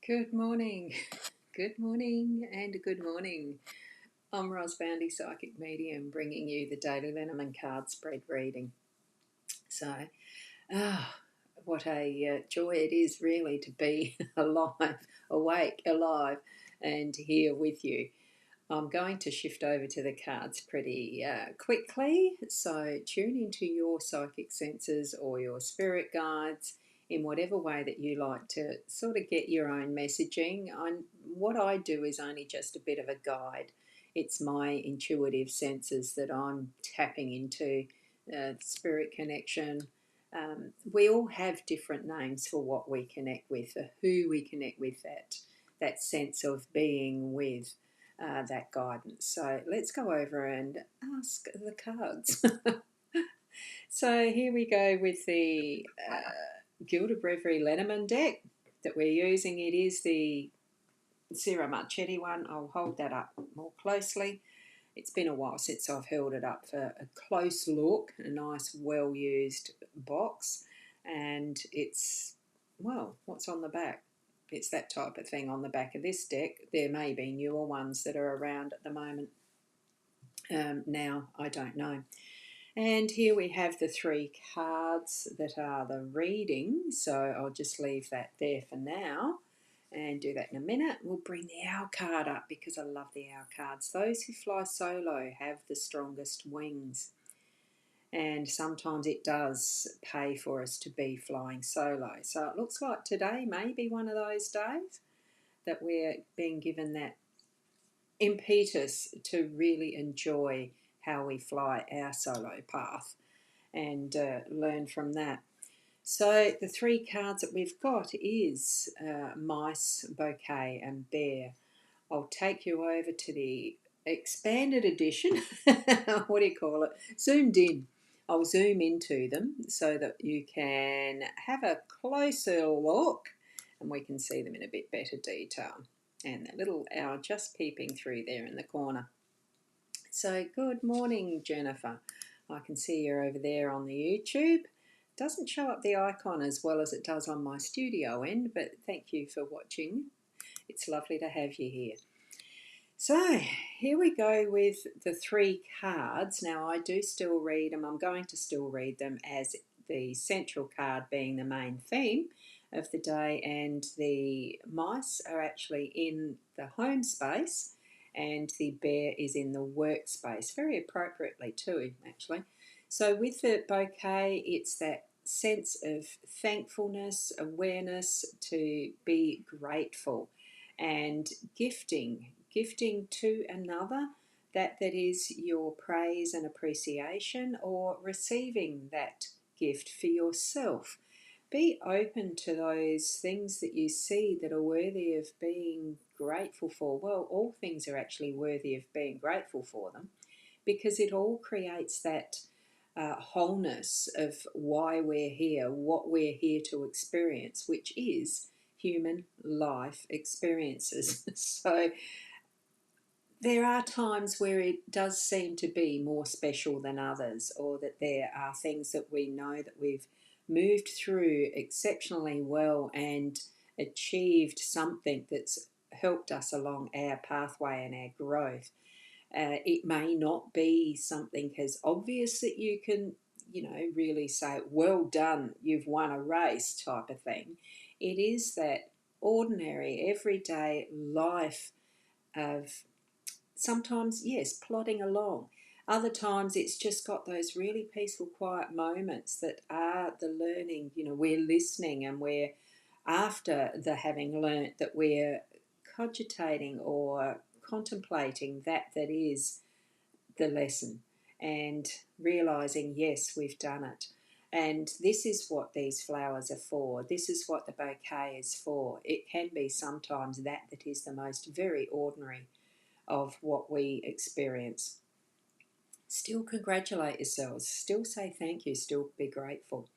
Good morning, good morning, and good morning. I'm Ros Boundy, Psychic Medium, bringing you the daily Lenormand card spread reading. So, ah, what a joy it is really to be alive, awake, alive, and here with you. I'm going to shift over to the cards pretty quickly, so tune into your psychic senses or your spirit guides in whatever way that you like to sort of get your own messaging. What I do is only just a bit of a guide. It's my intuitive senses that I'm tapping into, spirit connection. We all have different names for what we connect with, for who we connect with, that sense of being with that guidance. So let's go over and ask the cards. So here we go with the Gilded Breviary Lenormand deck that we're using. It is the Sierra Marchetti one. I'll hold that up more closely. It's been a while since I've held it up for a close look. A nice, well-used box. And it's, well, what's on the back? It's that type of thing on the back of this deck. There may be newer ones that are around at the moment. Now, I don't know. And here we have the three cards that are the reading. So I'll just leave that there for now and do that in a minute. We'll bring the Owl card up because I love the Owl cards. Those who fly solo have the strongest wings. And sometimes it does pay for us to be flying solo. So it looks like today may be one of those days that we're being given that impetus to really enjoy how we fly our solo path and learn from that. So the three cards that we've got is Mice, Bouquet and Bear. I'll take you over to the expanded edition. What do you call it? Zoomed in. I'll zoom into them so that you can have a closer look and we can see them in a bit better detail. And that little owl just peeping through there in the corner. So good morning, Jennifer. I can see you're over there on the YouTube. Doesn't show up the icon as well as it does on my studio end, but thank you for watching. It's lovely to have you here. So here we go with the three cards. Now I do still read them. I'm going to still read them as the central card being the main theme of the day, and the mice are actually in the home space and the bear is in the workspace, very appropriately too, actually. So with the bouquet, it's that sense of thankfulness, awareness, to be grateful, and gifting to another that is your praise and appreciation, or receiving that gift for yourself. Be open to those things that you see that are worthy of being grateful for. Well, all things are actually worthy of being grateful for them, because it all creates that wholeness of why we're here, what we're here to experience, which is human life experiences. So there are times where it does seem to be more special than others, or that there are things that we know that we've moved through exceptionally well and achieved something that's helped us along our pathway and our growth. It may not be something as obvious that you can, really say, well done, you've won a race type of thing. It is that ordinary, everyday life of sometimes, yes, plodding along. Other times it's just got those really peaceful, quiet moments that are the learning. We're listening and we're, after the having learnt, that we're cogitating or contemplating that is the lesson, and realizing, yes, we've done it. And this is what these flowers are for. This is what the bouquet is for. It can be sometimes that is the most very ordinary of what we experience. Still congratulate yourselves, still say thank you, still be grateful.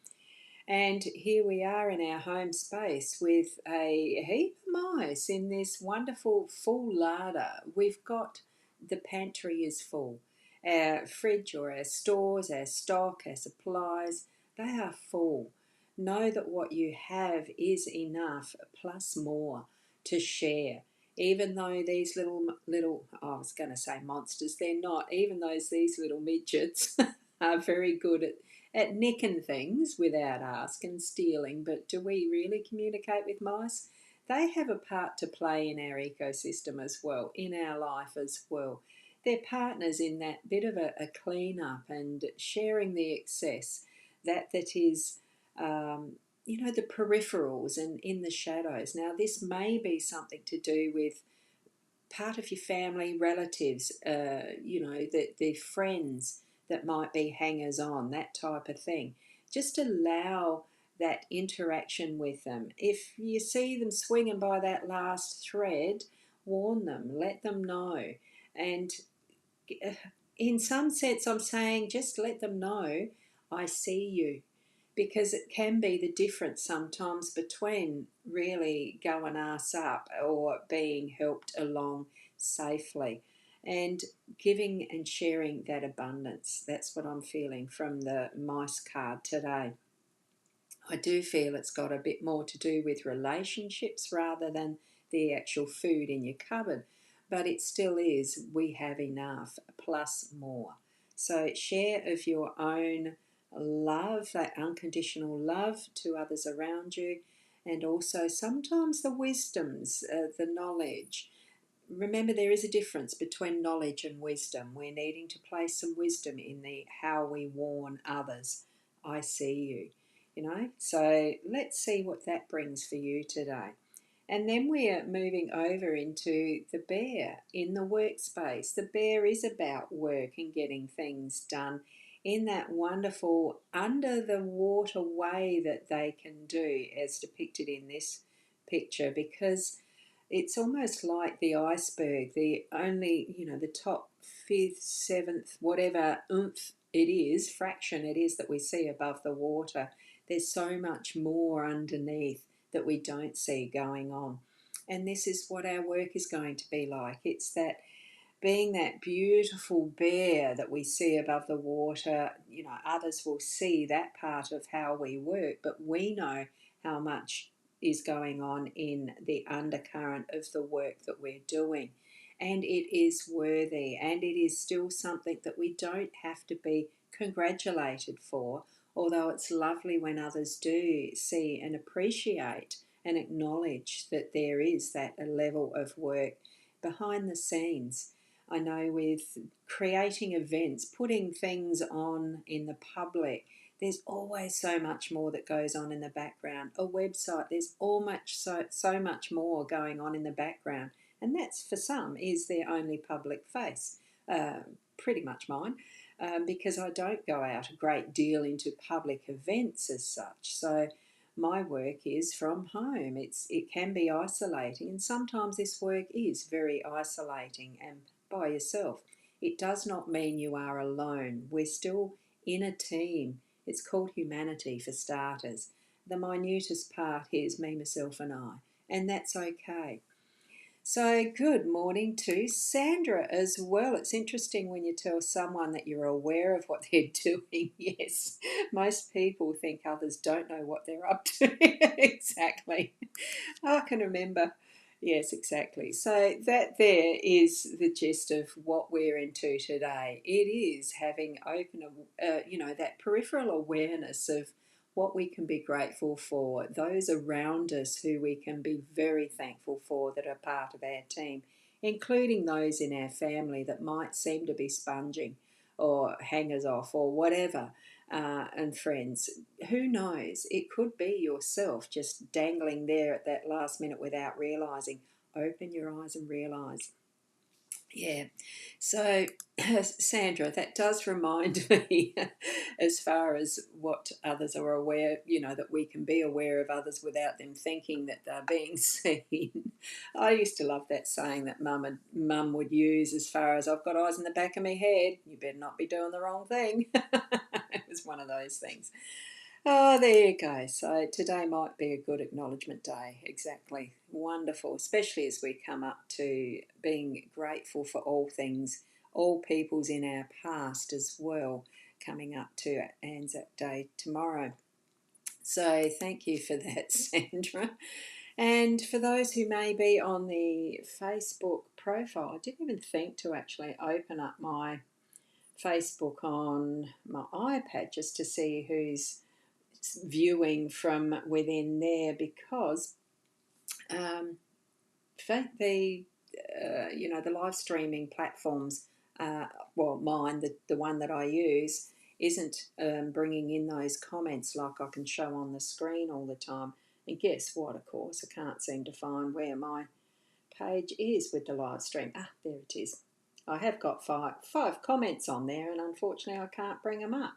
And here we are in our home space with a heap of mice in this wonderful full larder. We've got, the pantry is full. Our fridge, or our stores, our stock, our supplies, they are full. Know that what you have is enough, plus more, to share. Even though these little I was going to say monsters, they're not. Even though these little midgets are very good at nicking things without ask and stealing, but do we really communicate with mice? They have a part to play in our ecosystem as well, in our life as well. They're partners in that bit of a clean up and sharing the excess that is, the peripherals and in the shadows. Now, this may be something to do with part of your family, relatives, the friends that might be hangers on, that type of thing. Just allow that interaction with them. If you see them swinging by that last thread, warn them, let them know. And in some sense, I'm saying just let them know I see you, because it can be the difference sometimes between really going ass up or being helped along safely, and giving and sharing that abundance. That's what I'm feeling from the mice card today. I do feel it's got a bit more to do with relationships rather than the actual food in your cupboard, but it still is we have enough plus more. So share of your own love, that unconditional love to others around you, and also sometimes the wisdoms, the knowledge. Remember, there is a difference between knowledge and wisdom. We're needing to place some wisdom in the how we warn others. I see you. So let's see what that brings for you today. And then we are moving over into the bear in the workspace. The bear is about work and getting things done in that wonderful under the water way that they can do, as depicted in this picture, because it's almost like the iceberg, the only, the top fifth, seventh, whatever oomph it is, fraction it is that we see above the water. There's so much more underneath that we don't see going on. And this is what our work is going to be like. It's that being that beautiful bear that we see above the water. Others will see that part of how we work, but we know how much is going on in the undercurrent of the work that we're doing. And it is worthy, and it is still something that we don't have to be congratulated for, although it's lovely when others do see and appreciate and acknowledge that there is that level of work behind the scenes. I know with creating events, putting things on in the public, there's always so much more that goes on in the background. A website, there's so much more going on in the background. And that's, for some, is their only public face. Pretty much mine, because I don't go out a great deal into public events as such. So my work is from home. It can be isolating, and sometimes this work is very isolating and by yourself. It does not mean you are alone. We're still in a team. It's called humanity for starters. The minutest part is me, myself, and I, and that's okay. So, good morning to Sandra as well. It's interesting when you tell someone that you're aware of what they're doing. Yes, most people think others don't know what they're up to. Exactly. I can remember. Yes, exactly. So that there is the gist of what we're into today. It is having open, that peripheral awareness of what we can be grateful for, those around us who we can be very thankful for that are part of our team, including those in our family that might seem to be sponging or hangers off or whatever, and friends. Who knows? It could be yourself just dangling there at that last minute without realising. Open your eyes and realise. Yeah. So, Sandra, that does remind me, as far as what others are aware, that we can be aware of others without them thinking that they're being seen. I used to love that saying that Mum would use, as far as I've got eyes in the back of my head, you better not be doing the wrong thing. It was one of those things. Oh, there you go. So today might be a good acknowledgement day. Exactly. Wonderful, especially as we come up to being grateful for all things, all peoples in our past as well, coming up to Anzac Day tomorrow. So thank you for that, Sandra. And for those who may be on the Facebook profile, I didn't even think to actually open up my Facebook on my iPad just to see who's viewing from within there, because um, the the live streaming platforms, well, mine, the one that I use, isn't bringing in those comments like I can show on the screen all the time. And guess what? Of course, I can't seem to find where my page is with the live stream. Ah, there it is. I have got five comments on there, and unfortunately, I can't bring them up.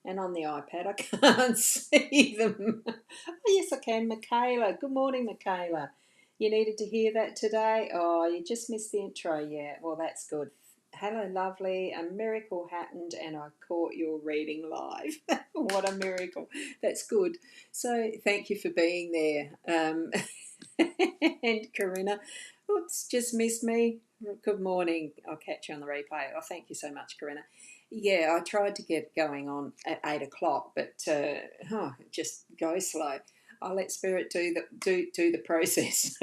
And on the iPad, I can't see them. Oh, yes, I can. Michaela. Good morning, Michaela. You needed to hear that today? Oh, you just missed the intro. Yeah, well, that's good. Hello, lovely. A miracle happened, and I caught your reading live. What a miracle. That's good. So, thank you for being there. And Corinna, oops, just missed me. Good morning. I'll catch you on the replay. Oh, thank you so much, Corinna. Yeah, I tried to get going on at 8 o'clock, but just go slow. I let spirit do the process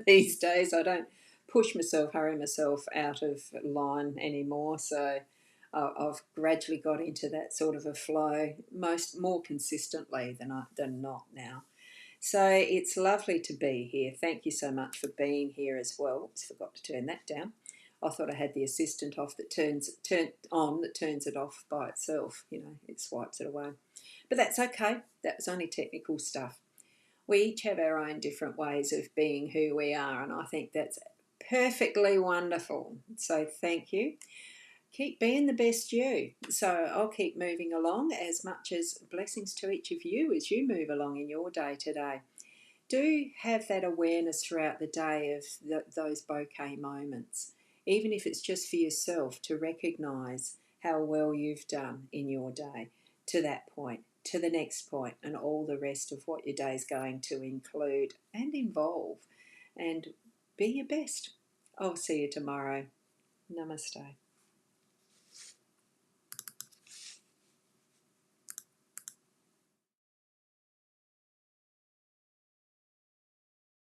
these days. I don't push myself, hurry myself out of line anymore. So I've gradually got into that sort of a flow, more consistently than not now. So it's lovely to be here. Thank you so much for being here as well. I forgot to turn that down. I thought I had the assistant off that turns it off by itself. It swipes it away. But that's okay. That was only technical stuff. We each have our own different ways of being who we are, and I think that's perfectly wonderful. So thank you. Keep being the best you. So I'll keep moving along, as much as blessings to each of you as you move along in your day today. Do have that awareness throughout the day of those bouquet moments, even if it's just for yourself, to recognise how well you've done in your day to that point, to the next point, and all the rest of what your day is going to include and involve. And be your best. I'll see you tomorrow. Namaste.